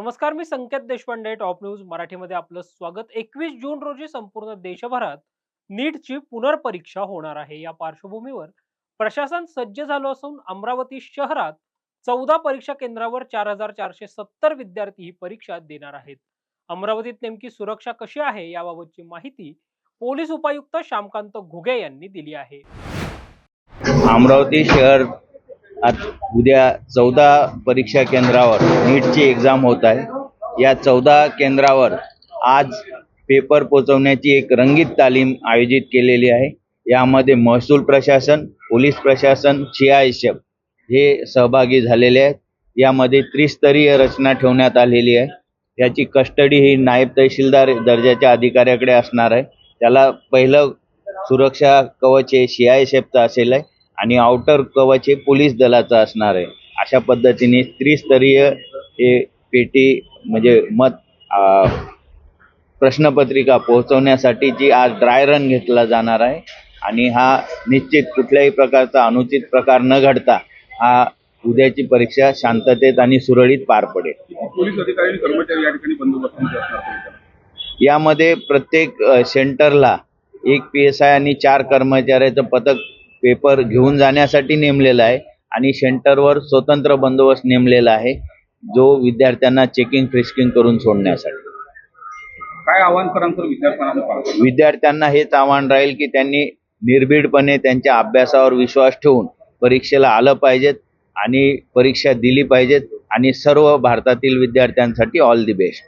नमस्कार, मी संकेत Deshpande. Top news मराठीमध्ये आपलं स्वागत. 21 जून रोजी संपूर्ण देशभरात नीटची पुनर्परीक्षा होणार आहे. या पार्श्वभूमीवर प्रशासन सज्ज झालं असून अमरावती शहरात 14 परीक्षा केंद्रावर 4470 विद्यार्थी ही परीक्षा देणार आहेत. अमरावतीत नेमकी सुरक्षा कशी आहे याबाबतची माहिती पोलीस उपायुक्त श्यामकांत घुगे यांनी दिली आहे. अमरावती शहर उद्या 14 परीक्षा केंद्रावर नीटची एक्झाम होत आहे. या 14 केंद्रावर आज पेपर पोचवण्याची एक रंगीत तालीम आयोजित केलेली आहे. यामध्ये महसूल प्रशासन, पोलीस प्रशासन, CISF हे सहभागी झालेले आहेत. यामध्ये त्रिस्तरीय रचना ठेवण्यात आलेली आहे. याची कस्टडी ही नायब तहसीलदार दर्जाच्या अधिकाऱ्याकडे असणार आहे. त्याला पहिलं सुरक्षा कवच हे CISFचं असेल आहे आणि आउटर कवच हे पोलीस दलाचं असणार आहे. अशा पद्धतीने त्रिस्तरीय हे पेटी म्हणजे प्रश्नपत्रिका पोहोचवण्यासाठीची आज ड्राय रन घेतला जाणार आहे आणि हा निश्चित कुठल्याही प्रकारचा अनुचित प्रकार न घडता हा उद्याची परीक्षा शांततेत आणि सुरळीत पार पडेल. पोलीस अधिकारी आणि कर्मचारी या ठिकाणी बंदोबस्त असणार. यामध्ये प्रत्येक सेंटरला एक PSI आणि 4 कर्मचाऱ्याचं पथक पेपर घेऊन जाण्यासाठी नेमलेलं आहे आणि सेंटरवर स्वतंत्र बंदोबस्त नेमलेला आहे जो विद्यार्थ्यांना चेकिंग फ्रिस्किंग करून सोडण्यासाठी. काय आव्हान कराल सर विद्यार्थ्यांना हेच आव्हान राहील की त्यांनी निर्भीडपणे त्यांच्या अभ्यासावर विश्वास ठेवून परीक्षेला आलं पाहिजेत आणि परीक्षा दिली पाहिजेत आणि सर्व भारतातील विद्यार्थ्यांसाठी ऑल दी बेस्ट.